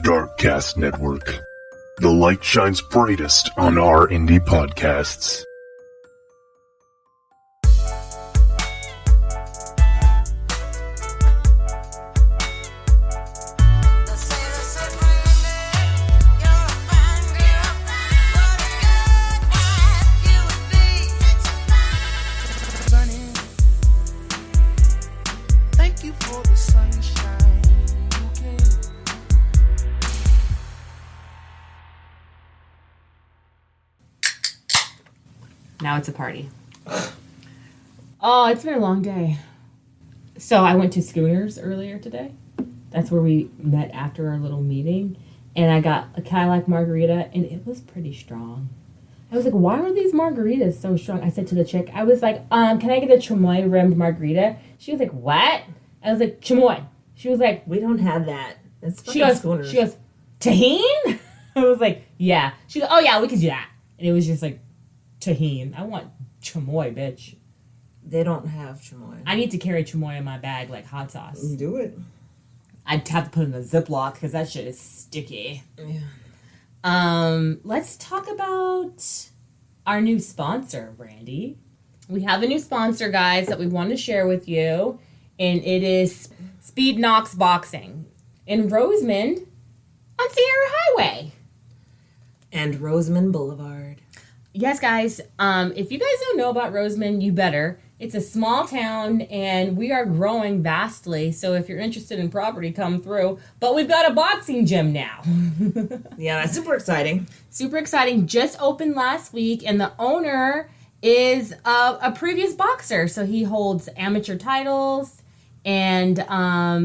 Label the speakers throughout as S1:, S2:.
S1: Darkcast Network. The light shines brightest on our indie podcasts.
S2: Now it's a party. Oh, it's been a long day. So I went to Schooner's earlier today. That's where we met after our little meeting. And I got a Cadillac margarita, and it was pretty strong. I was like, why are these margaritas so strong? I said to the chick, I was like, can I get a chamoy rimmed margarita? She was like, what? I was like, chamoy. She was like,
S3: we don't have that. It's
S2: she goes, tahini? I was like, yeah. She goes, oh yeah, we could do that. And it was just like, tahini. I want chamoy, bitch.
S3: They don't have chamoy.
S2: I need to carry chamoy in my bag like hot sauce.
S3: Do it.
S2: I'd have to put it in a Ziploc because that shit is sticky.
S3: Yeah.
S2: Let's talk about our new sponsor, Brandy. We have a new sponsor, guys, that we want to share with you, and it is Speed Knox Boxing in Rosemond on Sierra Highway
S3: and Rosemond Boulevard.
S2: Yes, guys. If you guys don't know about Rosemond, you better. It's a small town, and we are growing vastly. So if you're interested in property, come through. But we've got a boxing gym now.
S3: Yeah, that's super exciting.
S2: Super exciting. Just opened last week, and the owner is a previous boxer. So he holds amateur titles, and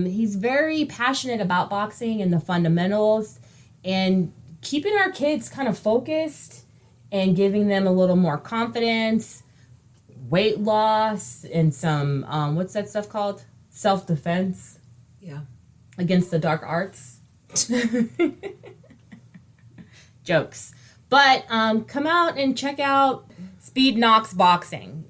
S2: he's very passionate about boxing and the fundamentals and keeping our kids kind of focused and giving them a little more confidence, weight loss, and some, what's that stuff called? Self-defense.
S3: Yeah.
S2: Against the dark arts. Jokes. But come out and check out Speed Knox Boxing.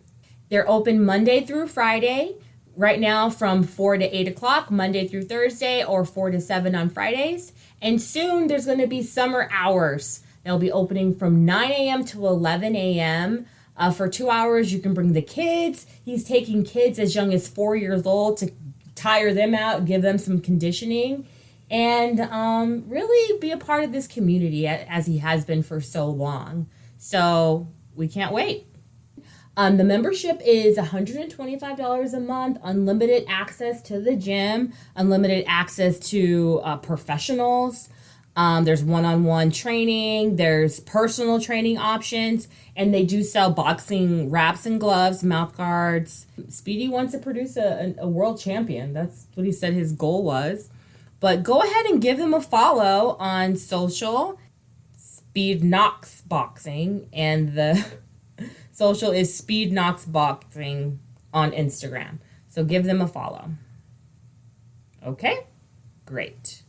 S2: They're open Monday through Friday. Right now from 4 to 8 o'clock, Monday through Thursday, or 4 to 7 on Fridays. And soon there's going to be summer hours. They'll be opening from 9 a.m. to 11 a.m. For 2 hours, you can bring the kids. He's taking kids as young as 4 years old to tire them out, give them some conditioning, and really be a part of this community as he has been for so long. So we can't wait. The membership is $125 a month, unlimited access to the gym, unlimited access to professionals. There's one-on-one training, there's personal training options, and they do sell boxing wraps and gloves, mouth guards. Speedy wants to produce a world champion. That's what he said his goal was. But go ahead and give them a follow on social, Speed Knox Boxing, and the social is Speed Knox Boxing on Instagram. So give them a follow. Okay? Great.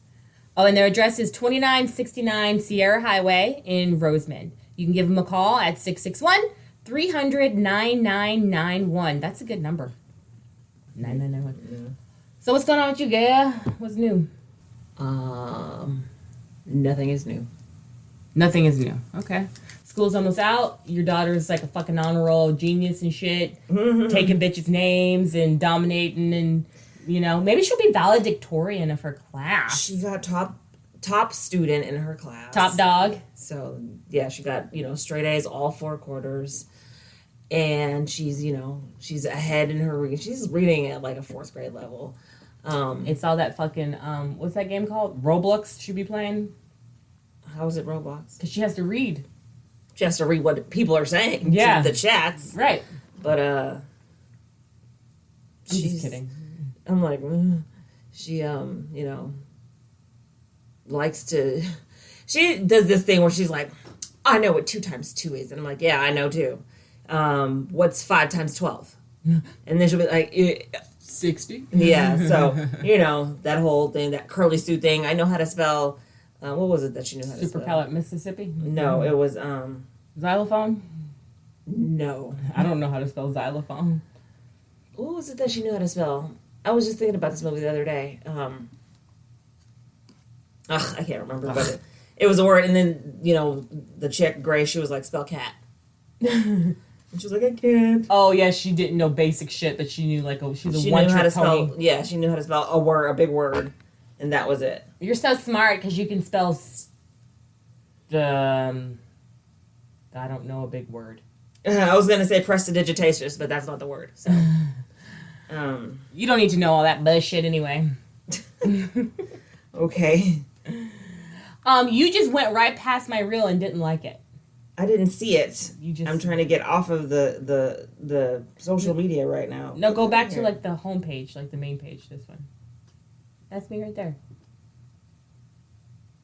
S2: Oh, and their address is 2969 Sierra Highway in Rosemond. You can give them a call at 661-300-9991. That's a good number. 9991. Yeah. So what's going on with you, Gaia? What's new?
S3: Nothing is new.
S2: Nothing is new. Okay. School's almost out. Your daughter's like a fucking honor roll genius and shit. Taking bitches' names and dominating and... You know, maybe she'll be valedictorian of her class.
S3: She got top student in her class.
S2: Top dog.
S3: So, yeah, she got, straight A's all 4 quarters. And she's, she's ahead in her reading. She's reading at like a 4th grade level.
S2: It's all that fucking, what's that game called? Roblox she'd be playing.
S3: How is it Roblox?
S2: Because she has to read.
S3: She has to read what people are saying.
S2: Yeah.
S3: The chats.
S2: Right.
S3: But,
S2: I'm just kidding.
S3: I'm like, she, likes to, she does this thing where she's like, I know what 2 times 2 is. And I'm like, yeah, I know too. What's 5 times 12? And then she'll be like,
S2: 60.
S3: Yeah. So, that whole thing, that curly Sue thing. I know how to spell, what was it that she knew how to spell?
S2: Superpellet, Mississippi?
S3: No, it was,
S2: Xylophone?
S3: No.
S2: I don't know how to spell xylophone.
S3: What was it that she knew how to spell? I was just thinking about this movie the other day. Ugh, I can't remember, but it was a word. And then, the chick, Gray, she was like, spell cat. And she was like, I can't.
S2: Oh, yeah, she didn't know basic shit, but she knew, she's a one-trick pony.
S3: She knew how to spell a big word, and that was it.
S2: You're so smart, because you can spell, I don't know a big word.
S3: I was going to say prestidigitatus, but that's not the word, so.
S2: You don't need to know all that bullshit anyway.
S3: Okay.
S2: You just went right past my reel and didn't like it.
S3: I didn't see it.
S2: I'm
S3: trying to get off of the social media right now.
S2: No, go back to the home page, the main page. This one. That's me right there.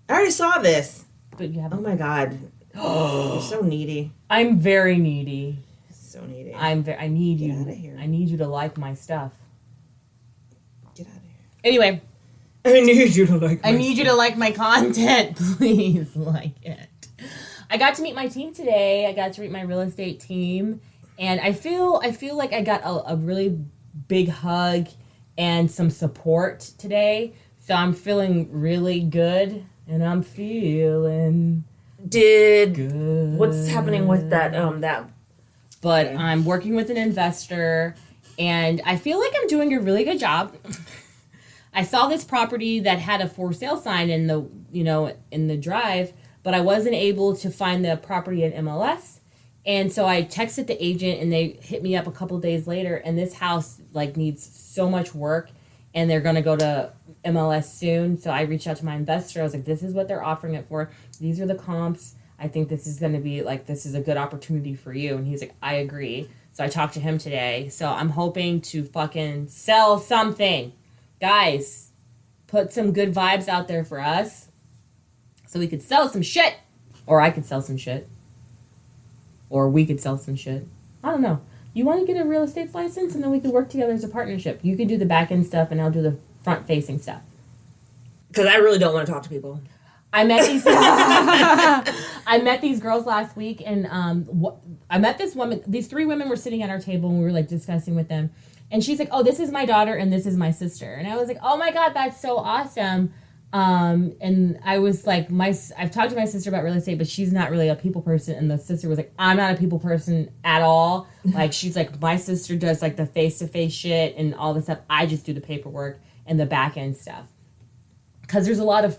S3: I already saw this.
S2: But you haven't.
S3: Oh my god. You're so needy.
S2: I'm very needy.
S3: So needy.
S2: I need you.
S3: Get out of here.
S2: I need you to like my stuff.
S3: Get out of here.
S2: Anyway.
S3: I need you to like
S2: you to like my content. Please like it. I got to meet my team today. I got to meet my real estate team. And I feel like I got a really big hug and some support today. So I'm feeling really good. And I'm feeling good.
S3: What's happening with that
S2: But I'm working with an investor, and I feel like I'm doing a really good job. I saw this property that had a for sale sign in the drive, but I wasn't able to find the property in MLS. And so I texted the agent, and they hit me up a couple days later, and this house needs so much work, and they're going to go to MLS soon. So I reached out to my investor. I was like, this is what they're offering it for. These are the comps. I think this is going to be this is a good opportunity for you. And he's like, I agree. So I talked to him today. So I'm hoping to fucking sell something. Guys, put some good vibes out there for us so we could sell some shit. Or I could sell some shit. Or we could sell some shit. I don't know. You want to get a real estate license, and then we could work together as a partnership. You can do the back end stuff, and I'll do the front facing stuff.
S3: Because I really don't want to talk to people.
S2: I met these girls last week, and I met this woman. These 3 women were sitting at our table, and we were discussing with them. And she's like, "Oh, this is my daughter, and this is my sister." And I was like, "Oh my god, that's so awesome." And I was like, I've talked to my sister about real estate, but she's not really a people person. And the sister was like, I'm not a people person at all. She's like, my sister does the face-to-face shit and all this stuff. I just do the paperwork and the back end stuff. Cause there's a lot of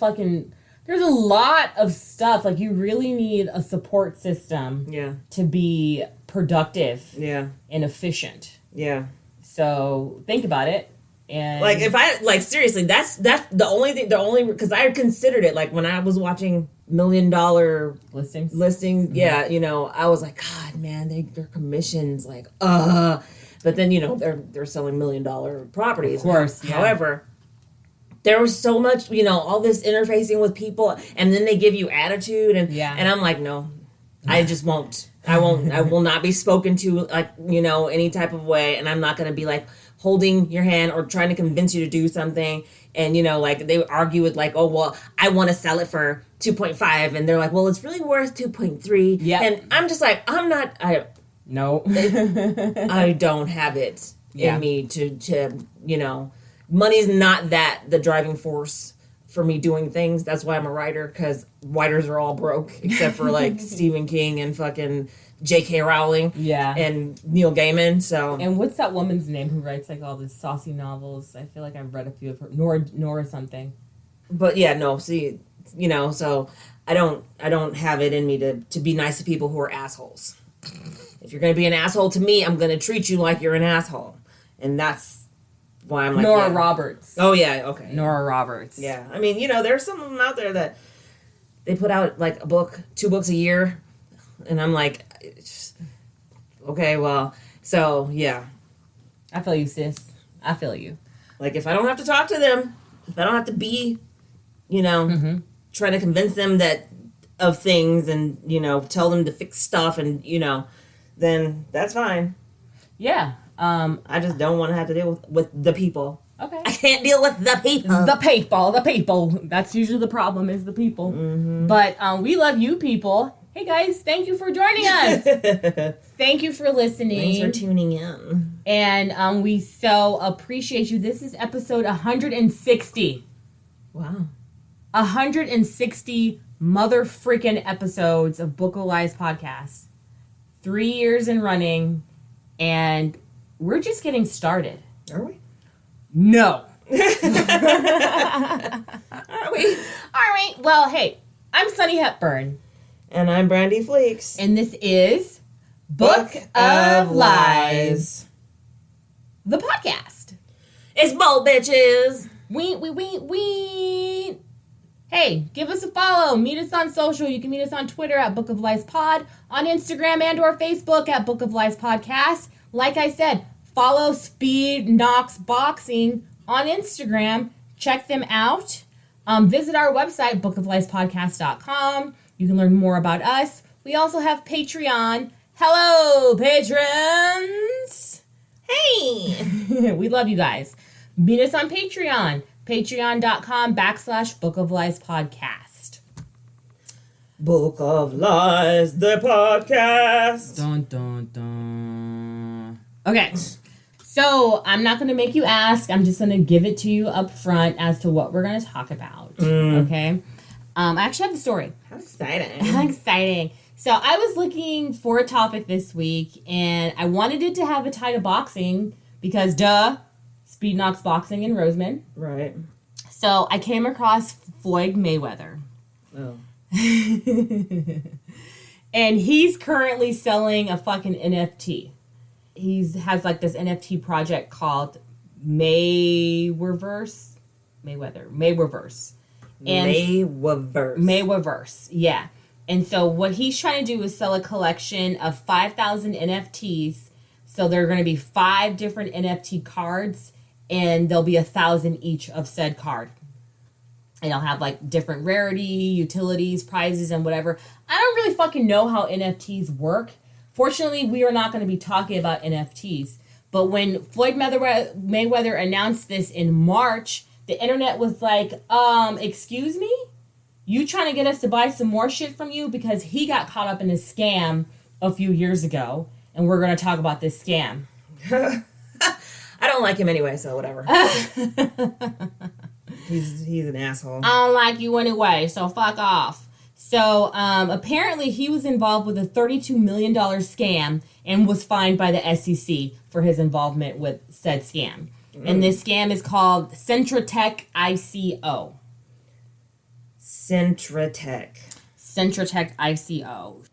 S2: stuff. You really need a support system to be productive and efficient.
S3: Yeah.
S2: So think about it. And
S3: if I seriously, that's the only thing. Because I considered it when I was watching $1 million
S2: listings.
S3: Mm-hmm. Yeah, I was like, God, man, their commissions But then they're selling $1 million properties.
S2: Of course.
S3: Yeah. However, there was so much all this interfacing with people, and then they give you attitude, and I'm like, no, I just won't. I will not be spoken to any type of way, and I'm not going to be holding your hand or trying to convince you to do something. And they argue with oh, well, I want to sell it for 2.5, and they're like, well, it's really worth 2.3. Yeah. And I'm just
S2: no.
S3: I don't have it in me to money's not the driving force for me doing things. That's why I'm a writer, because writers are all broke except for Stephen King and fucking J.K. Rowling, and Neil Gaiman. So,
S2: and what's that woman's name who writes all these saucy novels? I feel like I've read a few of her, Nora something.
S3: But so I don't have it in me to be nice to people who are assholes. If you're gonna be an asshole to me, I'm gonna treat you like you're an asshole, and that's why I'm
S2: Nora Roberts.
S3: Oh yeah, okay.
S2: Nora Roberts.
S3: Yeah, I mean, there's some of them out there that they put out a book, 2 books a year. And I'm like, okay, well, so, yeah.
S2: I feel you, sis. I feel you.
S3: If I don't have to talk to them, if I don't have to be, trying to convince them of things and, tell them to fix stuff and, then that's fine.
S2: Yeah.
S3: I just don't want to have to deal with the people.
S2: Okay.
S3: I can't deal with the people.
S2: The people. That's usually the problem, is the people. Mm-hmm. But we love you people. Hey guys, thank you for joining us. Thank you for listening.
S3: Thanks for tuning in.
S2: And we so appreciate you. This is episode 160.
S3: Wow.
S2: 160 mother freaking episodes of Book of Lies podcast. 3 years in running, and we're just getting started.
S3: Are we?
S2: No.
S3: Are we?
S2: All right. Well, hey, I'm Sunny Hepburn.
S3: And I'm Brandy Fleeks.
S2: And this is Book of Lies, the podcast.
S3: It's bold, bitches.
S2: We. Hey, give us a follow. Meet us on social. You can meet us on Twitter at Book of Lies Pod, on Instagram and or Facebook at Book of Lies Podcast. Like I said, follow Speed Knocks Boxing on Instagram. Check them out. Visit our website, bookofliespodcast.com. You can learn more about us. We also have Patreon. Hello, patrons.
S3: Hey.
S2: We love you guys. Meet us on Patreon. Patreon.com/Book of Lies Podcast.
S3: Book of Lies, the podcast.
S2: Dun, dun, dun. Okay. So, I'm not going to make you ask. I'm just going to give it to you up front as to what we're going to talk about. Okay? I actually have the story.
S3: How exciting.
S2: How exciting. So, I was looking for a topic this week, and I wanted it to have a tie to boxing because, Speed Knocks Boxing in Roseman.
S3: Right.
S2: So, I came across Floyd Mayweather.
S3: Oh.
S2: And he's currently selling a fucking NFT. He has like this NFT project called Mayweatherverse. Mayweatherverse, yeah. And so what he's trying to do is sell a collection of 5,000 NFTs. So there are going to be 5 different NFT cards, and there'll be 1,000 each of said card. And I'll have like different rarity, utilities, prizes, and whatever. I don't really fucking know how NFTs work. Fortunately, we are not going to be talking about NFTs. But when Floyd Mayweather announced this in March, the internet was like, excuse me? You trying to get us to buy some more shit from you? Because he got caught up in a scam a few years ago. And we're going to talk about this scam.
S3: I don't like him anyway, so whatever. He's an asshole.
S2: I don't like you anyway, so fuck off. So, apparently he was involved with a $32 million scam and was fined by the SEC for his involvement with said scam. And this scam is called Centra Tech ICO.
S3: Centra Tech
S2: ICO.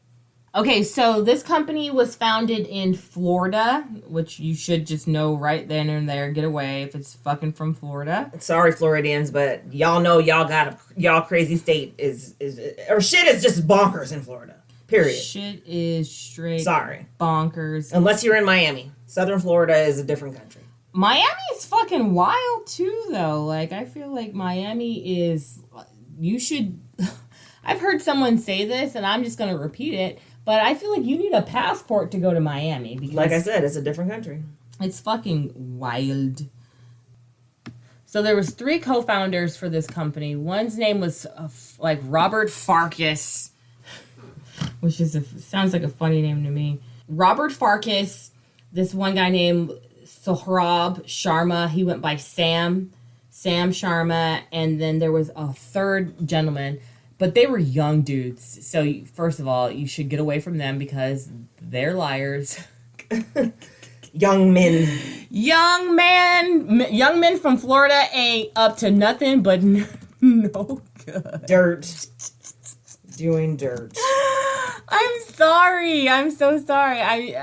S2: Okay, so this company was founded in Florida, which you should just know right then and there, get away if it's fucking from Florida.
S3: Sorry, Floridians, but y'all know y'all crazy state is shit is just bonkers in Florida. Period.
S2: Shit is straight bonkers.
S3: Unless you're in Miami. Southern Florida is a different country.
S2: Miami is fucking wild too, though. Like, I feel like Miami is, you should, I've heard someone say this and I'm just going to repeat it. But I feel like you need a passport to go to Miami. Because
S3: like I said, it's a different country.
S2: It's fucking wild. So there was 3 co-founders for this company. One's name was like Robert Farkas, which sounds like a funny name to me. Robert Farkas. This one guy named Sohrab Sharma. He went by Sam Sharma. And then there was a third gentleman. But they were young dudes. So, first of all, you should get away from them because they're liars.
S3: Young men.
S2: Young men from Florida ain't up to nothing but no good.
S3: Dirt. Doing dirt.
S2: I'm sorry. I'm so sorry.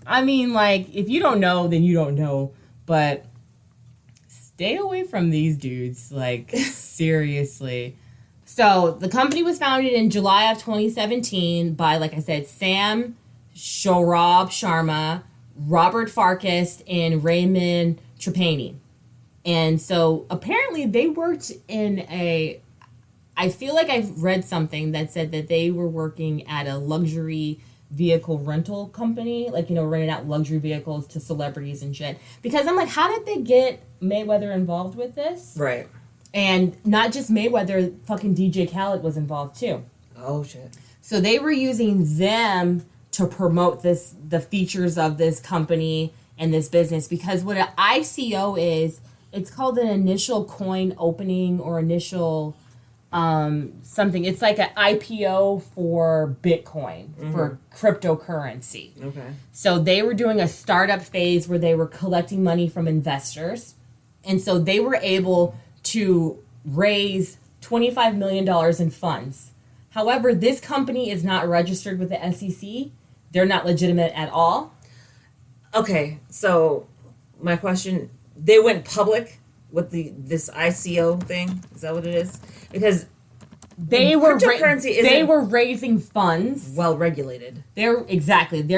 S2: I mean, like, if you don't know, then you don't know. But stay away from these dudes, like, seriously. So, the company was founded in July of 2017 by, like I said, Sam Sohrab Sharma, Robert Farkas, and Raymond Trapani. And so, apparently, they worked in I feel like I've read something that said that they were working at a luxury vehicle rental company, like, you know, renting out luxury vehicles to celebrities and shit. Because I'm like, how did they get Mayweather involved with this?
S3: Right.
S2: And not just Mayweather, fucking DJ Khaled was involved too.
S3: Oh, shit.
S2: So they were using them to promote the features of this company and this business. Because what an ICO is, it's called an initial coin opening or initial something. It's like an IPO for Bitcoin, for cryptocurrency.
S3: Okay.
S2: So they were doing a startup phase where they were collecting money from investors. And so they were able to raise $25 million in funds. However, this company is not registered with the SEC. They're not legitimate at all.
S3: Okay, so my question, they went public with this ICO thing? Is that what it is? Because
S2: they were
S3: cryptocurrency
S2: were raising funds.
S3: Well regulated.
S2: They're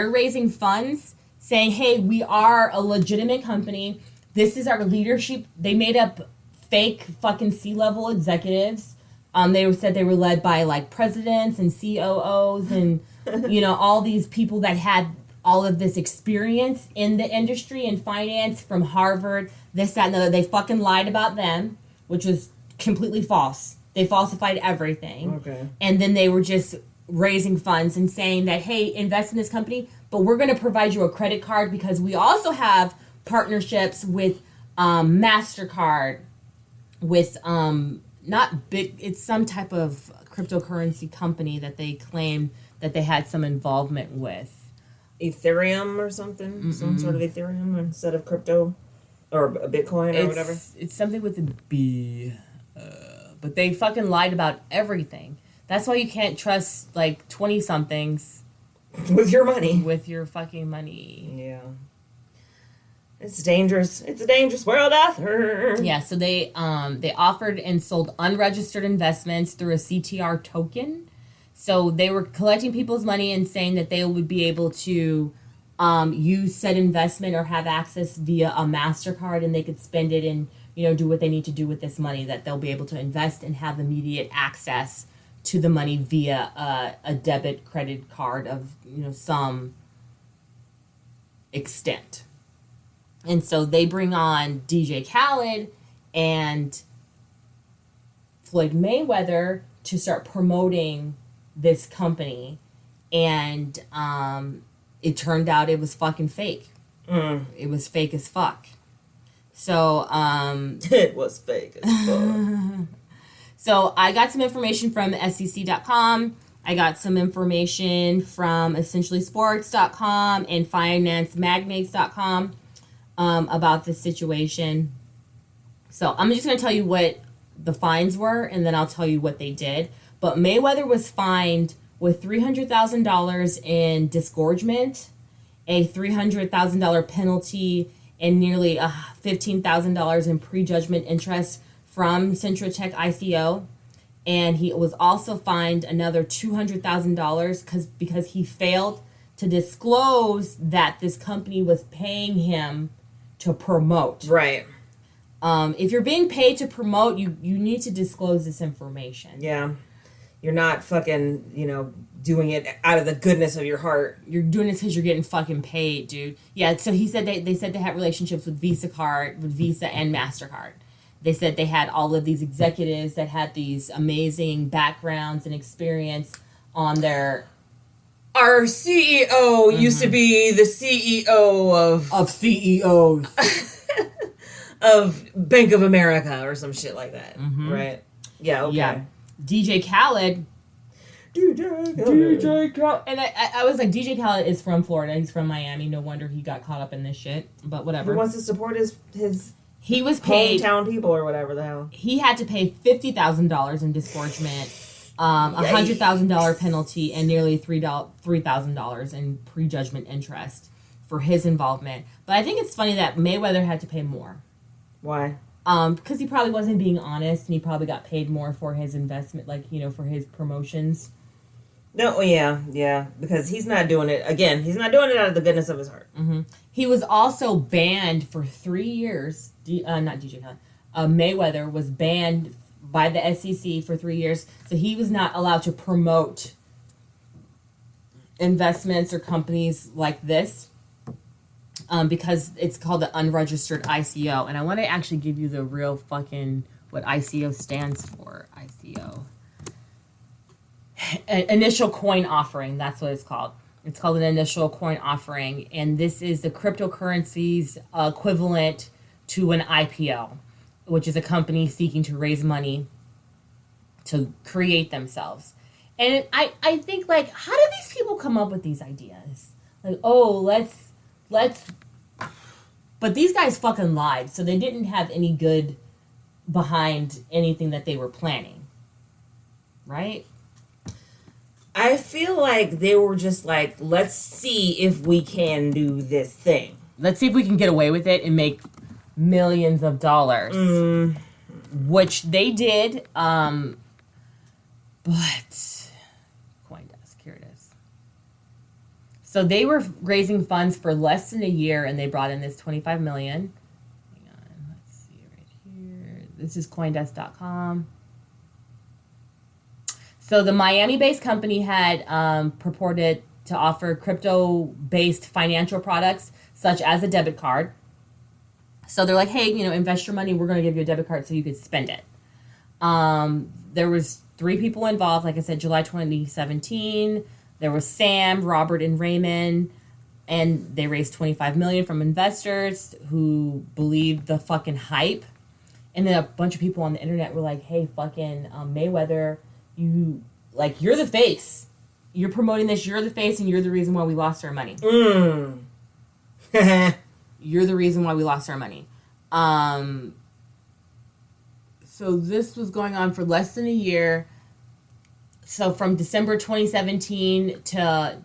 S2: raising funds saying, "Hey, we are a legitimate company. This is our leadership." They made up fake fucking C-level executives. They said they were led by like presidents and COOs and all these people that had all of this experience in the industry and finance from Harvard, this, that, and the other. They fucking lied about them, which was completely false. They falsified everything.
S3: Okay. And
S2: then they were just raising funds and saying that, hey, invest in this company, but we're going to provide you a credit card because we also have partnerships with MasterCard, with it's some type of cryptocurrency company that they claim that they had some involvement with.
S3: Ethereum or something? Some sort of Ethereum instead of crypto or Bitcoin or whatever?
S2: It's something with a B. But they fucking lied about everything. That's why you can't trust like 20-somethings.
S3: With your money.
S2: With your fucking money.
S3: Yeah. It's dangerous. It's a dangerous world out there.
S2: Yeah, so they offered and sold unregistered investments through a CTR token. So they were collecting people's money and saying that they would be able to use said investment or have access via a MasterCard, and they could spend it and do what they need to do with this money, that they'll be able to invest and have immediate access to the money via a debit credit card of some extent. And so they bring on DJ Khaled and Floyd Mayweather to start promoting this company, and it turned out it was fucking fake. It was fake as fuck. So
S3: it was fake as fuck.
S2: So I got some information from SEC.com. I got some information from essentiallysports.com and financemagnates.com about this situation. So I'm just going to tell you what the fines were, and then I'll tell you what they did. But Mayweather was fined with $300,000 in disgorgement, a $300,000 penalty, and nearly $15,000 in prejudgment interest from Centra Tech ICO. And he was also fined another $200,000 because he failed to disclose that this company was paying him to promote.
S3: Right.
S2: If you're being paid to promote, you need to disclose this information.
S3: Yeah. You're not fucking, doing it out of the goodness of your heart.
S2: You're doing it because you're getting fucking paid, dude. Yeah, so he said they said they had relationships with Visa and MasterCard. They said they had all of these executives that had these amazing backgrounds and experience on their...
S3: Our CEO used to be the CEO
S2: of CEOs.
S3: of Bank of America or some shit like that. Right? Yeah, okay. Yeah.
S2: DJ Khaled. And I was like, DJ Khaled is from Florida. He's from Miami. No wonder he got caught up in this shit. But whatever.
S3: He wants to support his
S2: he was paid
S3: hometown people or whatever the hell.
S2: He had to pay $50,000 in disgorgement, $100,000 penalty, and nearly $3,000 in prejudgment interest for his involvement. But I think it's funny that Mayweather had to pay more.
S3: Why?
S2: Because he probably wasn't being honest, and he probably got paid more for his investment, for his promotions.
S3: No, yeah, because he's not doing it, again, he's not doing it out of the goodness of his heart.
S2: He was also banned for 3 years, not DJ Khaled, Mayweather was banned by the SEC for 3 years, so he was not allowed to promote investments or companies like this. Because it's called the unregistered ICO. And I want to actually give you the real fucking what ICO stands for. ICO. Initial coin offering. That's what it's called. It's called an initial coin offering. And this is the cryptocurrency's equivalent to an IPO, which is a company seeking to raise money to create themselves. And I think, like, how do these people come up with these ideas? Like, oh, let's... But these guys fucking lied, so they didn't have any good behind anything that they were planning. Right?
S3: I feel like they were just like, let's see if we can do this thing.
S2: Let's see if we can get away with it and make millions of dollars. Which they did, but... CoinDesk, here it is. So they were raising funds for less than a year, and they brought in this $25 million. Hang on, let's see right here. This is CoinDesk.com. So the Miami-based company had purported to offer crypto-based financial products, such as a debit card. So they're like, hey, invest your money. We're going to give you a debit card so you could spend it. There was 3 people involved. Like I said, July 2017. There was Sam, Robert, and Raymond. And they raised $25 million from investors who believed the fucking hype. And then a bunch of people on the internet were like, hey, fucking Mayweather, you're the face. You're promoting this. You're the face, and you're the reason why we lost our money. You're the reason why we lost our money. So this was going on for less than a year. So from December 2017 to,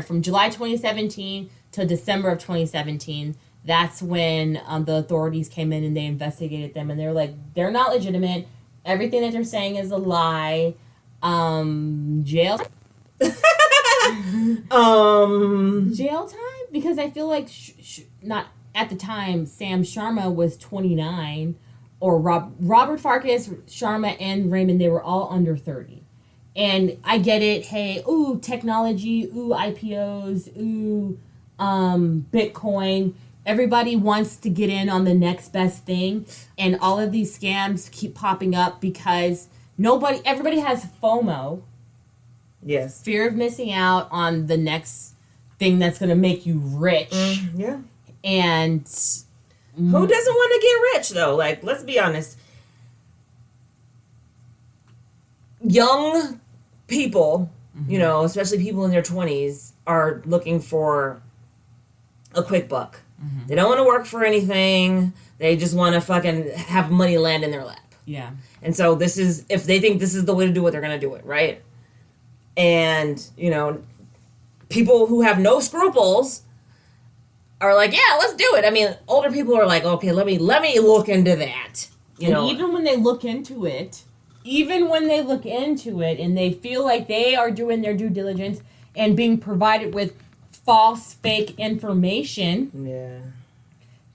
S2: from July 2017 to December of 2017, that's when the authorities came in and they investigated them. And they were like, they're not legitimate. Everything that they're saying is a lie. Jail. Jail time? Because I feel like not at the time, Sam Sharma was 29, or Robert Farkas, Sharma, and Raymond, they were all under 30. And I get it. Hey, ooh, technology, ooh, IPOs, ooh, Bitcoin. Everybody wants to get in on the next best thing. And all of these scams keep popping up because everybody has FOMO.
S3: Yes.
S2: Fear of missing out on the next thing that's going to make you rich.
S3: Yeah.
S2: And
S3: who doesn't want to get rich, though? Like, let's be honest. Young people, especially people in their 20s, are looking for a quick buck. They don't want to work for anything. They just want to fucking have money land in their lap.
S2: Yeah.
S3: And so if they think this is the way to do it, they're going to do it, right? And, people who have no scruples are like, yeah, let's do it. I mean, older people are like, okay, let me look into that.
S2: Even when they look into it, and they feel like they are doing their due diligence and being provided with false, fake information.
S3: Yeah.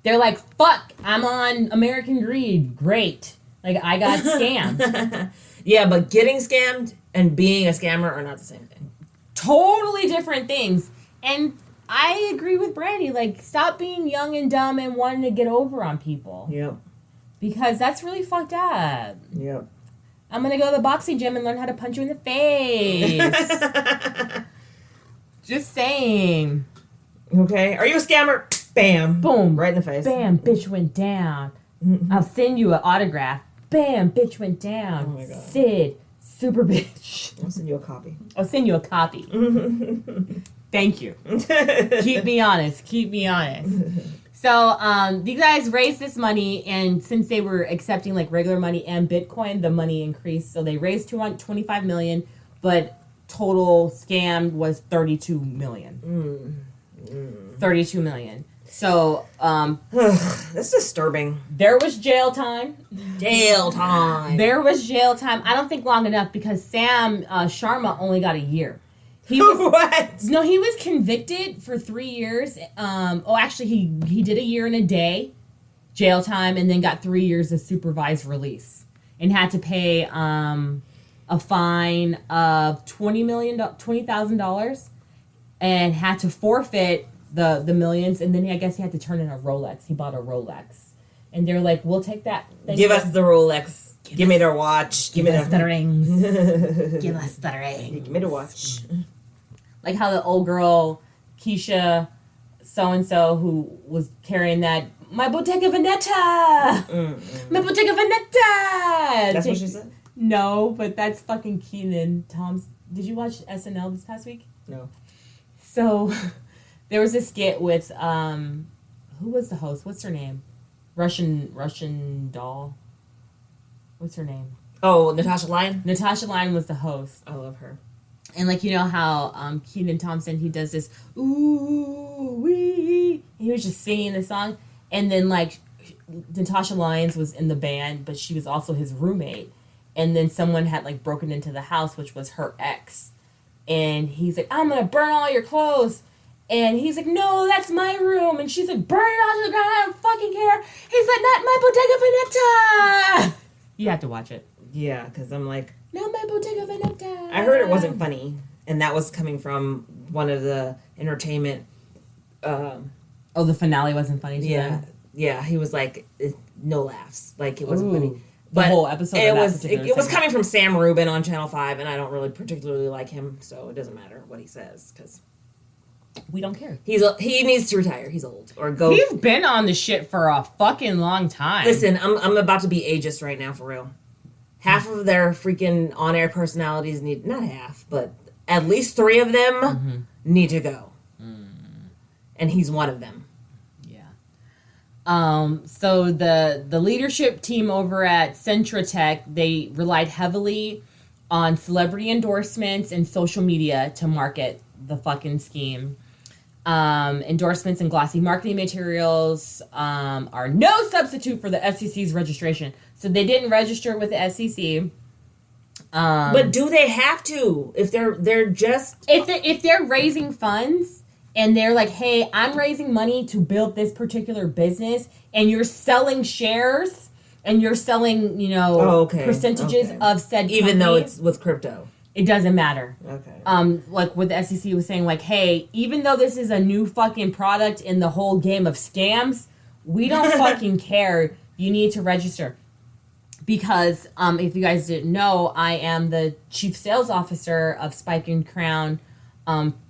S2: They're like, fuck, I'm on American Greed. Great. Like, I got scammed.
S3: Yeah, but getting scammed and being a scammer are not the same thing.
S2: Totally different things. And I agree with Brandy. Like, stop being young and dumb and wanting to get over on people.
S3: Yep.
S2: Because that's really fucked up.
S3: Yep.
S2: I'm going to go to the boxing gym and learn how to punch you in the face. Just saying.
S3: Okay. Are you a scammer? Bam.
S2: Boom.
S3: Right in the face.
S2: Bam. Bitch went down. I'll send you an autograph. Bam. Bitch went down.
S3: Oh my God.
S2: Sid. Super bitch.
S3: I'll send you a copy.
S2: Thank you. Keep me honest. So, these guys raised this money, and since they were accepting like regular money and Bitcoin, the money increased. So they raised $25 million, but total scam was $32 million. $32 million. So,
S3: that's disturbing.
S2: There was jail time.
S3: There was jail time.
S2: I don't think long enough because Sam Sharma only got a year.
S3: What?
S2: No, he was convicted for 3 years. Actually, he did a year and a day jail time and then got 3 years of supervised release and had to pay a fine of $20,000 and had to forfeit the millions. And then I guess he had to turn in a Rolex. He bought a Rolex. And they're like, we'll take that.
S3: Give us the Rolex. Give me their watch.
S2: Give us the rings. Give us the rings.
S3: Give me the watch.
S2: Like how the old girl, Keisha so-and-so, who was carrying that my Bottega Veneta. My Bottega Veneta.
S3: That's what she said?
S2: No, but that's fucking Kenan Thompson. Did you watch SNL this past week?
S3: No.
S2: So, there was a skit with, who was the host? What's her name? Russian doll. What's her name?
S3: Oh, Natasha Lyonne?
S2: Natasha Lyonne was the host.
S3: I love her.
S2: And, like, you know how Kenan Thompson, he does this, ooh, wee. He was just singing the song. And then, like, Natasha Lyonne was in the band, but she was also his roommate. And then someone had, like, broken into the house, which was her ex. And he's like, I'm going to burn all your clothes. And he's like, no, that's my room. And she's like, burn it all to the ground. I don't fucking care. He's like, not my Bottega Veneta. You have to watch it.
S3: Yeah, because I'm like...
S2: Not my Bottega Veneta.
S3: I heard it wasn't funny. And that was coming from one of the entertainment...
S2: the finale wasn't funny to them?
S3: Yeah, he was like, no laughs. Like, it wasn't funny.
S2: But the whole episode
S3: it was coming from Sam Rubin on Channel 5, and I don't really particularly like him, so it doesn't matter what he says, because...
S2: We don't care.
S3: He needs to retire. He's old. Or go...
S2: He's been on the shit for a fucking long time.
S3: Listen, I'm about to be ageist right now, for real. Half of their freaking on-air personalities need... Not half, but at least 3 of them need to go. And he's one of them.
S2: So the leadership team over at Centra Tech, they relied heavily on celebrity endorsements and social media to market the fucking scheme. Endorsements and glossy marketing materials are no substitute for the SEC's registration. So they didn't register with the SEC.
S3: But do they have to? If they're just...
S2: If they're raising funds... And they're like, hey, I'm raising money to build this particular business, and you're selling shares, and you're selling, percentages of said company.
S3: Even though it's with crypto.
S2: It doesn't matter.
S3: Okay.
S2: Like what the SEC was saying, like, hey, even though this is a new fucking product in the whole game of scams, we don't fucking care. You need to register. Because if you guys didn't know, I am the chief sales officer of Spike and Crown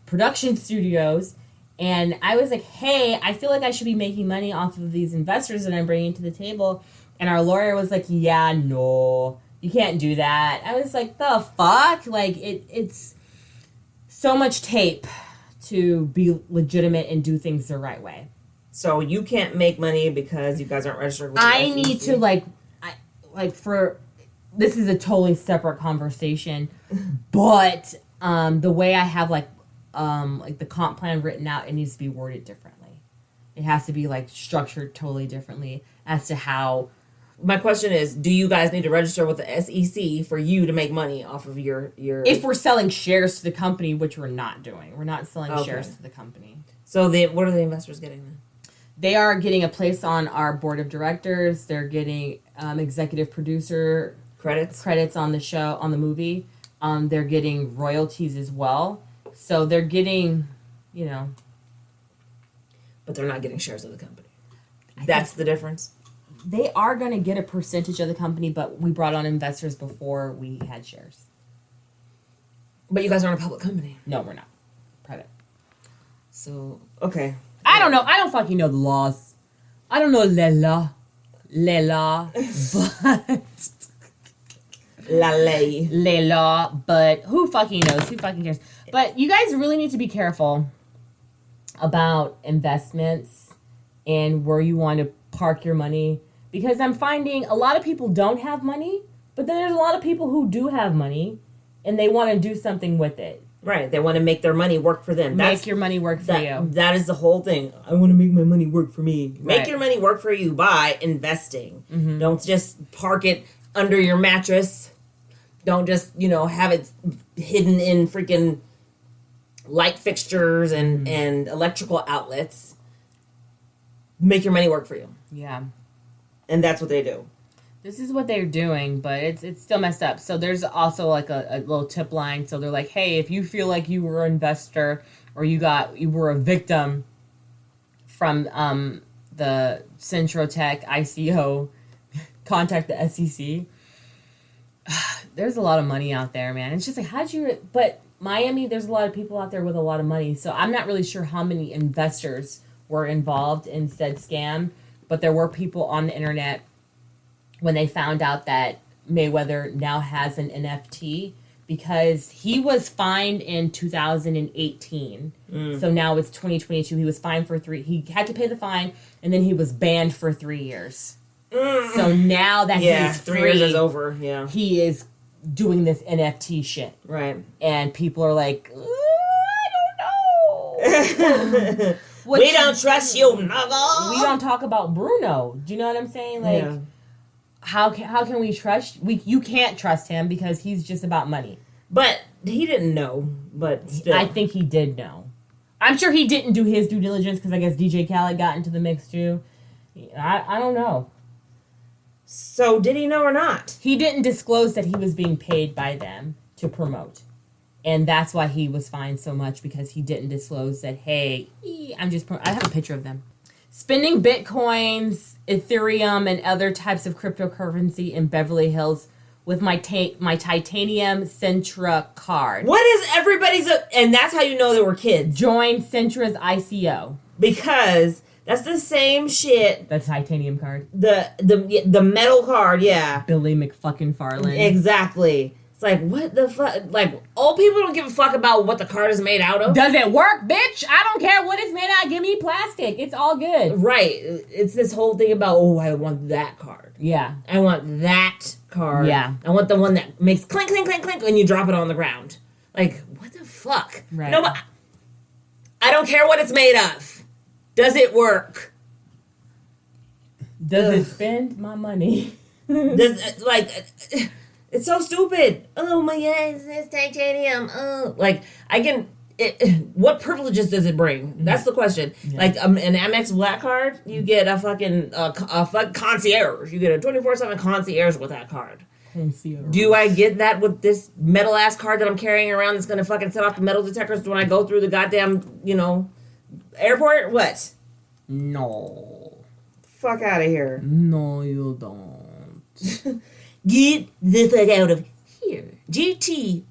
S2: production studios, and I was like, hey, I feel like I should be making money off of these investors that I'm bringing to the table. And our lawyer was like, yeah, no, you can't do that. I was like, the fuck? Like, it's so much tape to be legitimate and do things the right way.
S3: So you can't make money because you guys aren't registered with the
S2: I
S3: SEC?
S2: need to, this is a totally separate conversation, but the way I have, the comp plan written out, it needs to be worded differently. It has to be structured totally differently as to how.
S3: My question is, do you guys need to register with the SEC for you to make money off of your...
S2: If we're selling shares to the company, which we're not doing. We're not selling shares to the company.
S3: So what are the investors getting then?
S2: They are getting a place on our board of directors. They're getting executive producer credits on the show, on the movie. They're getting royalties as well. So they're getting,
S3: But they're not getting shares of the company. That's the difference?
S2: They are going to get a percentage of the company, but we brought on investors before we had shares.
S3: But you guys aren't a public company.
S2: No, we're not. Private.
S3: So, okay.
S2: I don't know. I don't fucking know the laws. I don't know Lela, but... Lela, but who fucking knows? Who fucking cares? But you guys really need to be careful about investments and where you want to park your money, because I'm finding a lot of people don't have money, but then there's a lot of people who do have money and they want to do something with it.
S3: Right. They want to make their money work for them.
S2: Make your money work for you.
S3: That is the whole thing. I want to make my money work for me.
S2: Right.
S3: Make your money work for you by investing.
S2: Mm-hmm.
S3: Don't just park it under your mattress. Don't just, have it hidden in freaking light fixtures and electrical outlets. Make your money work for you.
S2: Yeah.
S3: And that's what they do.
S2: This is what they're doing, but it's still messed up. So there's also a little tip line. So they're like, hey, if you feel like you were an investor or you were a victim from the Centra Tech ICO, contact the SEC. There's a lot of money out there, man. It's just like, but Miami, there's a lot of people out there with a lot of money. So I'm not really sure how many investors were involved in said scam. but there were people on the internet when they found out that Mayweather now has an NFT because he was fined in 2018. So now it's 2022. He was fined for he had to pay the fine, and then he was banned for 3 years. So now that he's
S3: 3
S2: free,
S3: years is over. Yeah,
S2: he is doing this NFT shit.
S3: Right.
S2: And people are like, I don't know.
S3: We don't trust you, nuggle.
S2: We don't talk about Bruno. Do you know what I'm saying? Like, how can we trust? You can't trust him because he's just about money.
S3: But he didn't know. But still,
S2: I think he did know. I'm sure he didn't do his due diligence because I guess DJ Khaled got into the mix too. I don't know.
S3: So did he know or not?
S2: He didn't disclose that he was being paid by them to promote. And that's why he was fined so much, because he didn't disclose that, hey, I have a picture of them. Spending Bitcoins, Ethereum, and other types of cryptocurrency in Beverly Hills with my titanium Centra card.
S3: What is everybody's... and that's how you know they were kids.
S2: Join Centra's ICO.
S3: Because that's the same shit.
S2: The titanium card.
S3: The metal card, yeah.
S2: Billy McFucking-Farland.
S3: Exactly. It's like, what the fuck? Like, old people don't give a fuck about what the card is made out of.
S2: Does it work, bitch? I don't care what it's made out of. Give me plastic. It's all good.
S3: Right. It's this whole thing about, I want that card.
S2: Yeah.
S3: I want that card.
S2: Yeah.
S3: I want the one that makes clink, clink, clink, clink when you drop it on the ground. Like, what the fuck?
S2: Right.
S3: No, but I don't care what it's made of. Does it work?
S2: Does it spend my money?
S3: It's so stupid. Oh my god, it's titanium. Oh, like what privileges does it bring? That's the question. Yeah. Like an Amex Black card, you get a fucking concierge. You get a 24/7 concierge with that card. Concierge. Do I get that with this metal ass card that I'm carrying around that's gonna fucking set off the metal detectors when I go through the goddamn airport? What?
S2: No.
S3: Fuck out of here.
S2: No, you don't.
S3: Get the fuck out of here. GTOH.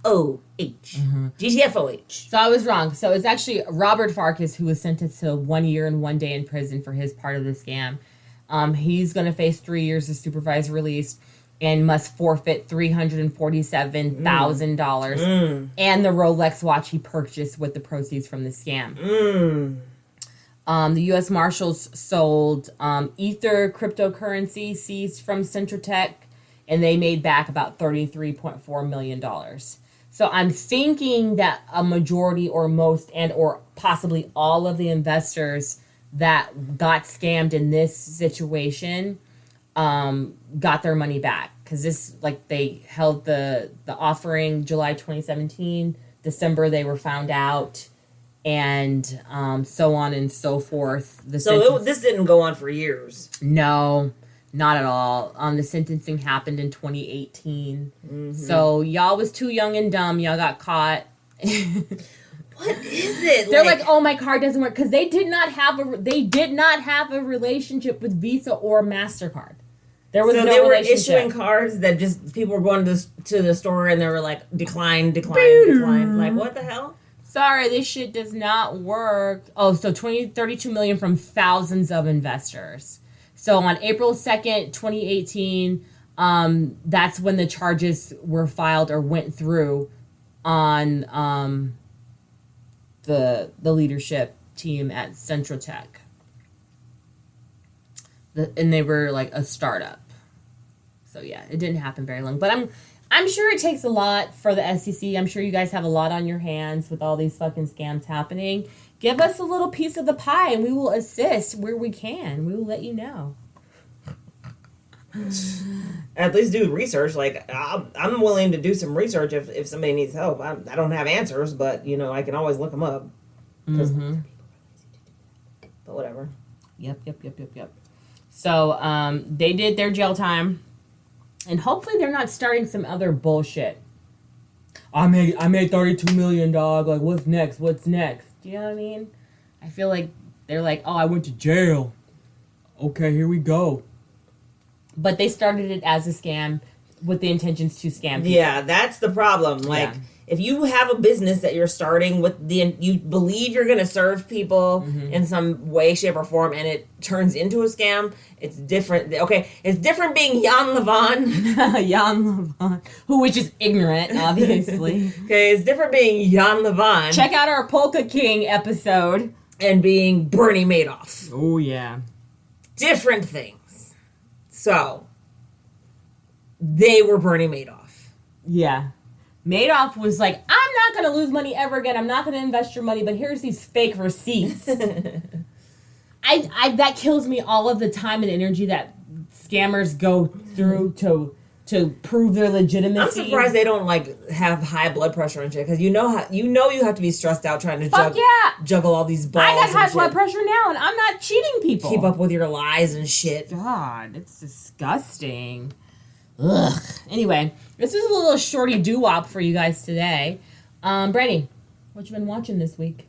S3: GTFOH.
S2: So I was wrong. So it's actually Robert Farkas who was sentenced to 1 year and 1 day in prison for his part of the scam. He's going to face 3 years of supervised release and must forfeit $347,000 and the Rolex watch he purchased with the proceeds from the scam. The U.S. Marshals sold Ether cryptocurrency seized from Centra Tech, and they made back about $33.4 million. So I'm thinking that a majority or most or possibly all of the investors that got scammed in this situation got their money back. Because they held the offering July 2017. December they were found out. And so on and so forth. This
S3: didn't go on for years.
S2: No. Not at all. The sentencing happened in 2018. So y'all was too young and dumb. Y'all got caught.
S3: What is it?
S2: They're like, oh, my card doesn't work because they did not have a relationship with Visa or MasterCard. There was no relationship.
S3: They were issuing cards that just people were going to the store and they were like decline. Like, what the hell?
S2: Sorry, this shit does not work. Oh, so 32 million from thousands of investors. So on April 2nd, 2018, that's when the charges were filed or went through on the leadership team at Centra Tech. And they were like a startup. So yeah, it didn't happen very long. But I'm sure it takes a lot for the SEC. I'm sure you guys have a lot on your hands with all these fucking scams happening. Give us a little piece of the pie and we will assist where we can. We will let you know.
S3: At least do research. Like, I'm willing to do some research if somebody needs help. I don't have answers, but, I can always look them up. But whatever.
S2: Yep. So, they did their jail time. And hopefully they're not starting some other bullshit. I made 32 million, dog. Like, what's next? Do you know what I mean? I feel like they're like, oh, I went to jail. Okay, here we go. But they started it as a scam. with the intentions to scam people.
S3: Yeah, that's the problem. Like, if you have a business that you're starting with you believe you're going to serve people in some way, shape, or form, and it turns into a scam, it's different. Okay, it's different being Jan Levon.
S2: Jan Levon, which is ignorant, obviously.
S3: Okay, it's different being Jan Levon.
S2: Check out our Polka King episode.
S3: And being Bernie Madoff.
S2: Oh, yeah.
S3: Different things. So, they were Bernie Madoff.
S2: Yeah. Madoff was like, I'm not going to lose money ever again. I'm not going to invest your money, but here's these fake receipts. That kills me all of the time and energy that scammers go through to prove their legitimacy.
S3: I'm surprised they don't like have high blood pressure and shit, because you have to be stressed out trying to juggle all these balls.
S2: I got high blood pressure now, and I'm not cheating people.
S3: Keep up with your lies and shit.
S2: God, it's disgusting. Ugh. Anyway, this is a little shorty doo-wop for you guys today. Brandy, what you been watching this week?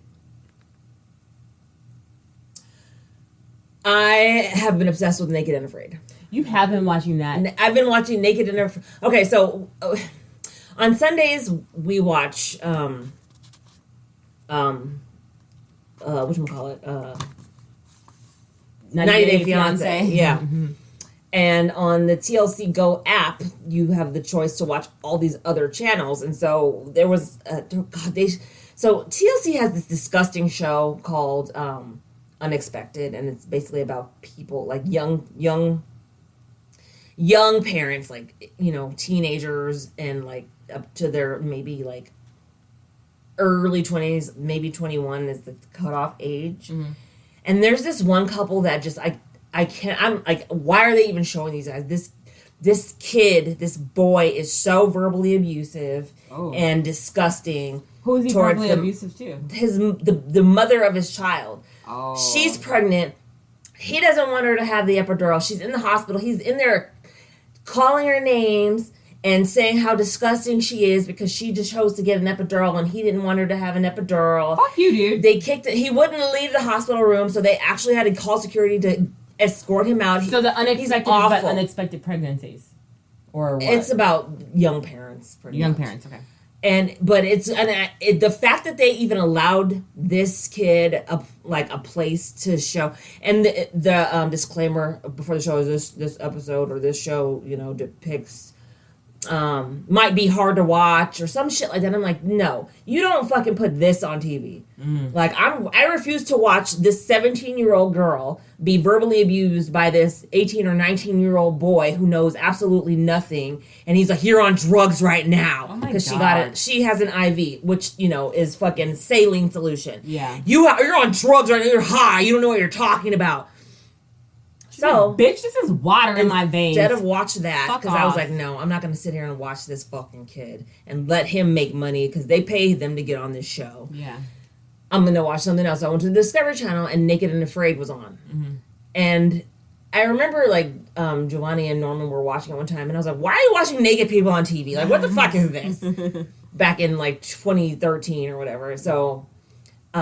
S3: I have been obsessed with Naked and Afraid.
S2: You have been watching that.
S3: I've been watching Naked and Afraid. Okay, so on Sundays we watch whatchamacallit? 90 Day Fiance. Yeah. Mm-hmm. And on the TLC Go app, you have the choice to watch all these other channels. And so there was so TLC has this disgusting show called Unexpected, and it's basically about people like young parents, like, you know, teenagers, and like up to their maybe like early 20s, maybe 21 is the cutoff age. Mm-hmm. And there's this one couple that just I'm like, why are they even showing these guys? This kid, this boy is so verbally abusive and disgusting.
S2: Who is he verbally abusive to?
S3: The mother of his child.
S2: Oh.
S3: She's pregnant. He doesn't want her to have the epidural. She's in the hospital. He's in there calling her names and saying how disgusting she is because she just chose to get an epidural and he didn't want her to have an epidural.
S2: Fuck you, dude.
S3: They kicked it. He wouldn't leave the hospital room, so they actually had to call security to escort him out.
S2: So the unexpected pregnancies, or what?
S3: It's about young parents,
S2: young parents. Okay.
S3: But the fact that they even allowed this kid a place to show, and the disclaimer before the show is this episode or this show, you know, depicts might be hard to watch or some shit like that. I'm like, no, you don't fucking put this on TV. Like, I refuse to watch this 17-year-old girl be verbally abused by this 18 or 19-year-old boy who knows absolutely nothing, and he's like, you're on drugs right now because she has an IV, which, you know, is fucking saline solution.
S2: Yeah,
S3: you're on drugs right now. You're high. You don't know what you're talking about. So,
S2: bitch, this is water in my veins.
S3: Instead of watch that, because I was like, no, I'm not going to sit here and watch this fucking kid and let him make money because they pay them to get on this show.
S2: Yeah.
S3: I'm going to watch something else. I went to the Discovery Channel and Naked and Afraid was on. Mm-hmm. And I remember, like, Giovanni and Norman were watching it one time, and I was like, why are you watching naked people on TV? Like, what the fuck is this? Back in, like, 2013 or whatever. So, it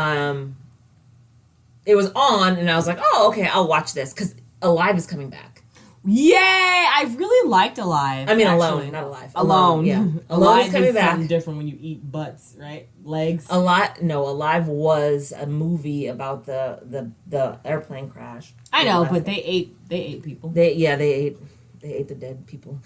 S3: was on, and I was like, oh, okay, I'll watch this, because Alive is coming back.
S2: Yay! I really liked Alive.
S3: I mean,
S2: actually.
S3: Alone, not Alive.
S2: Alone.
S3: Yeah. Alone is coming back.
S2: Something different when you eat butts, right? Legs.
S3: Alive was a movie about the airplane crash.
S2: I know, but they ate people.
S3: They ate the dead people.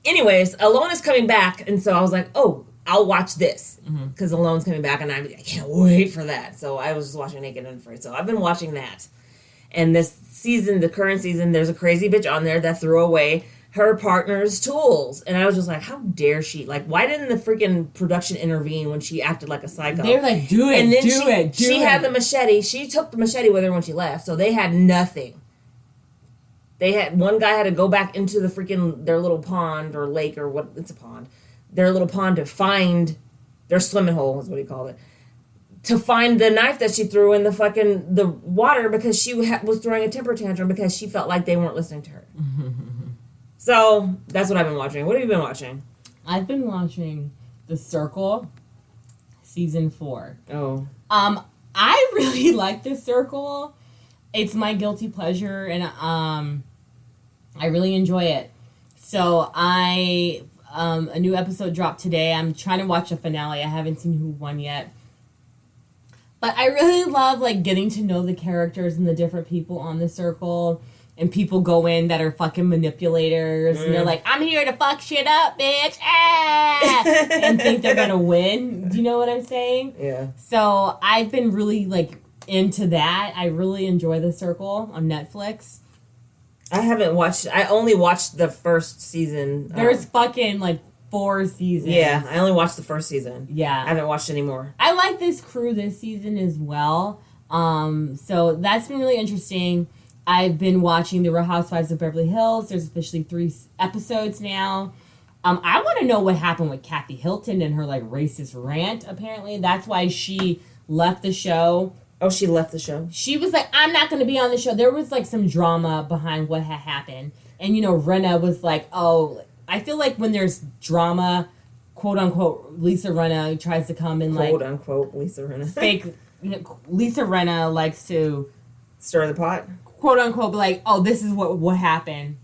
S3: Anyways, Alone is coming back, and so I was like, oh, I'll watch this because Alone's coming back, and I can't wait for that. So I was just watching Naked and Afraid. So I've been watching that. And this season, the current season, there's a crazy bitch on there that threw away her partner's tools. And I was just like, how dare she? Like, why didn't the freaking production intervene when she acted like a psycho?
S2: They were like, do it,
S3: and then she had the machete. She took the machete with her when she left. So they had nothing. One guy had to go back into the freaking, their little pond or lake or what, it's a pond. Their little pond to find their swimming hole is what he called it. To find the knife that she threw in the water because she was throwing a temper tantrum because she felt like they weren't listening to her. So that's what I've been watching. What have you been watching?
S2: I've been watching The Circle, season 4.
S3: Oh.
S2: I really like The Circle. It's my guilty pleasure, and I really enjoy it. So a new episode dropped today. I'm trying to watch the finale. I haven't seen who won yet. But I really love, like, getting to know the characters and the different people on the circle. And people go in that are fucking manipulators. And they're like, I'm here to fuck shit up, bitch. Ah! And think they're going to win. Do you know what I'm saying?
S3: Yeah.
S2: So I've been really, like, into that. I really enjoy The Circle on Netflix.
S3: I haven't watched... I only watched the first season.
S2: There's fucking, like, 4 seasons.
S3: Yeah, I only watched the first season.
S2: Yeah.
S3: I haven't watched any more.
S2: I like this crew this season as well. So that's been really interesting. I've been watching The Real Housewives of Beverly Hills. There's officially 3 episodes now. I want to know what happened with Kathy Hilton and her, like, racist rant, apparently. That's why she left the show.
S3: Oh, she left the show?
S2: She was like, I'm not going to be on the show. There was, like, some drama behind what had happened. And, you know, Rinna was like, oh... I feel like when there's drama, quote unquote, Lisa Rinna tries to come and like
S3: quote unquote Lisa Rinna
S2: fake. You know, Lisa Rinna likes to
S3: stir the pot,
S2: quote unquote, be like, oh, this is what happened.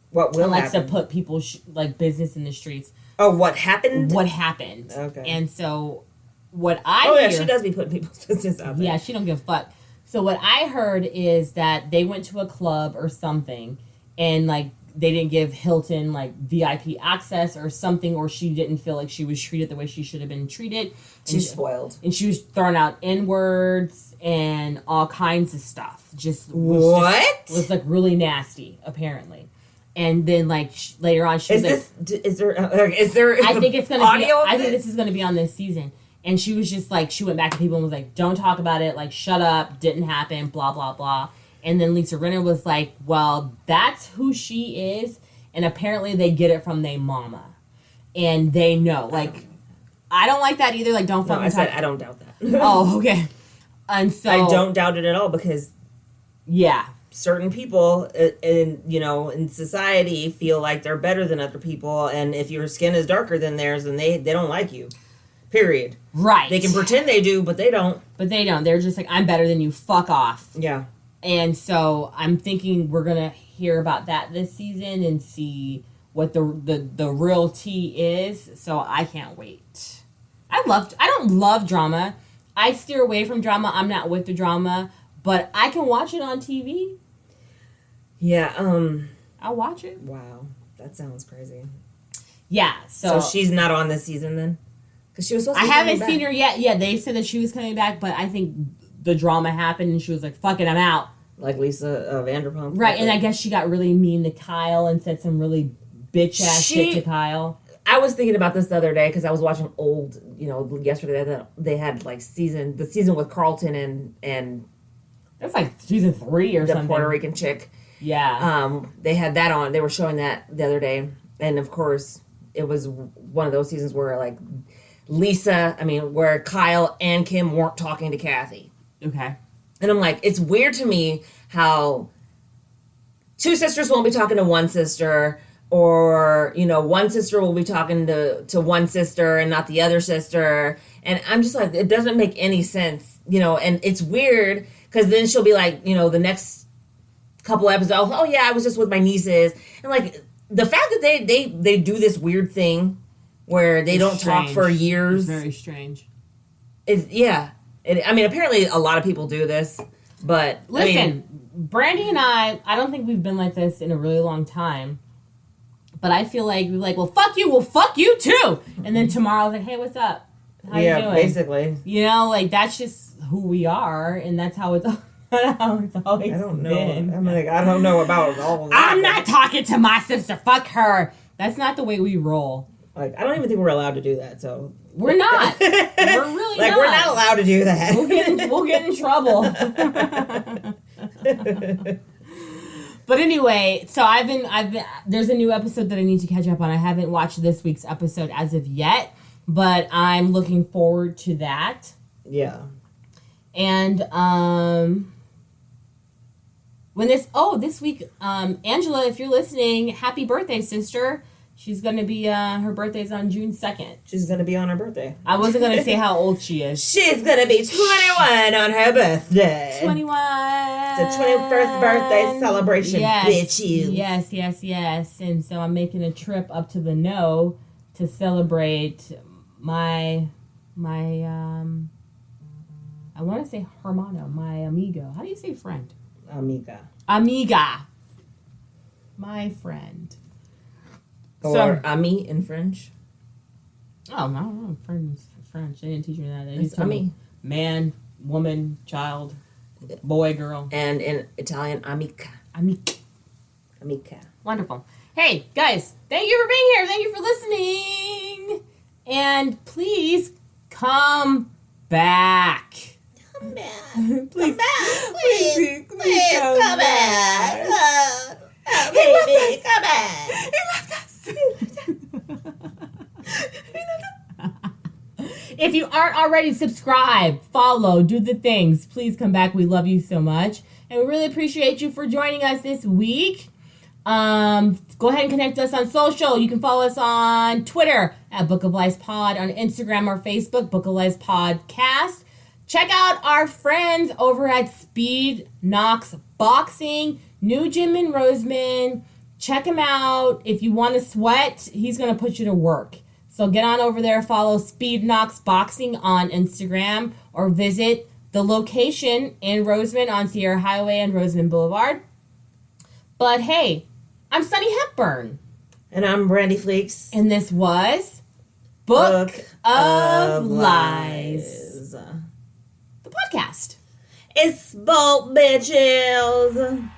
S3: What will
S2: likes
S3: happen?
S2: to put people's like business in the streets.
S3: Oh, what happened?
S2: What happened?
S3: Okay.
S2: And so what I
S3: hear,
S2: yeah,
S3: she does be putting people's business out there.
S2: Yeah, she don't give a fuck. So what I heard is that they went to a club or something, and like. They didn't give Hilton like VIP access or something, or she didn't feel like she was treated the way she should have been treated.
S3: She's spoiled. And
S2: she was throwing out N-words and all kinds of stuff. Was like really nasty, apparently. And then like later on, she was like,
S3: is there?
S2: I think it's gonna be. I think
S3: this
S2: is gonna be on this season. And she was just like, she went back to people and was like, don't talk about it. Like, shut up. Didn't happen. Blah blah blah. And then Lisa Rinna was like, well, that's who she is. And apparently they get it from their mama. And they know. Like, I don't like that either. Like, don't fucking
S3: I said I don't doubt that.
S2: Oh, okay. And so...
S3: I don't doubt it at all because...
S2: Yeah.
S3: Certain people in society feel like they're better than other people. And if your skin is darker than theirs, then they don't like you. Period.
S2: Right.
S3: They can pretend they do, but they don't.
S2: But they don't. They're just like, I'm better than you. Fuck off.
S3: Yeah.
S2: And so I'm thinking we're gonna hear about that this season and see what the real tea is. So I can't wait. I don't love drama. I steer away from drama. I'm not with the drama, but I can watch it on TV.
S3: Yeah.
S2: I'll watch it.
S3: Wow, that sounds crazy.
S2: Yeah. So
S3: she's not on this season then, because she was supposed to.
S2: I haven't seen her yet. Yeah, they said that she was coming back, but I think. The drama happened and she was like, fuck it, I'm out.
S3: Like Lisa Vanderpump.
S2: Right, and I guess she got really mean to Kyle and said some really bitch-ass shit to Kyle.
S3: I was thinking about this the other day because I was watching old, yesterday they had like the season with Carlton and
S2: that's like season 3 or something.
S3: The Puerto Rican chick.
S2: Yeah.
S3: They had that on. They were showing that the other day. And of course, it was one of those seasons where like where Kyle and Kim weren't talking to Kathy.
S2: Okay.
S3: And I'm like, it's weird to me how 2 sisters won't be talking to one sister, or, one sister will be talking to one sister and not the other sister. And I'm just like, it doesn't make any sense, and it's weird because then she'll be like, the next couple episodes, oh yeah, I was just with my nieces. And like the fact that they do this weird thing where they don't talk for years.
S2: It's very strange.
S3: Yeah. Apparently a lot of people do this, but...
S2: Listen, Brandy and I don't think we've been like this in a really long time, but I feel like we're like, well, fuck you too! And then tomorrow's like, hey, what's up? How you doing?
S3: Basically.
S2: Like, that's just who we are, and that's how it's always
S3: I don't know.
S2: been.
S3: I'm like, I don't know about all of that.
S2: I'm not talking to my sister. Fuck her. That's not the way we roll.
S3: Like, I don't even think we're allowed to do that, so...
S2: We're not. We're really not.
S3: We're not allowed to do that.
S2: We'll get in trouble. But anyway, so I've been there's a new episode that I need to catch up on. I haven't watched this week's episode as of yet, but I'm looking forward to that.
S3: Yeah.
S2: And this week, Angela, if you're listening, happy birthday, sister. She's going to be, her birthday's on June 2nd.
S3: She's going to be on her birthday.
S2: I wasn't going to say how old she is.
S3: She's going to be 21 on her birthday.
S2: 21.
S3: It's a 21st birthday celebration, bitch you.
S2: Yes. And so I'm making a trip up to the No to celebrate my I want to say hermano, my amigo. How do you say friend?
S3: Amiga.
S2: My friend.
S3: Or ami in French.
S2: Oh, I don't know. French. They didn't teach me that.
S3: It's ami.
S2: Man, woman, child, boy, girl.
S3: And in Italian, amica. Amica.
S2: Wonderful. Hey, guys, thank you for being here. Thank you for listening. And please come back.
S3: Come back.
S2: Please.
S3: Come back. Please come back. Oh, baby, come back.
S2: He left us. If you aren't already subscribed, follow, do the things, please come back. We love you so much. And we really appreciate you for joining us this week. Go ahead and connect us on social. You can follow us on Twitter at Book of Lies Pod, on Instagram or Facebook, Book of Lies Podcast. Check out our friends over at Speed Knox Boxing, New Gym in Roseman. Check him out. If you want to sweat, he's going to put you to work. So get on over there, follow Speed Knox Boxing on Instagram, or visit the location in Roseman on Sierra Highway and Roseman Boulevard. But hey, I'm Sunny Hepburn.
S3: And I'm Brandy Fleeks.
S2: And this was Book of Lies. The podcast.
S3: It's both bitches.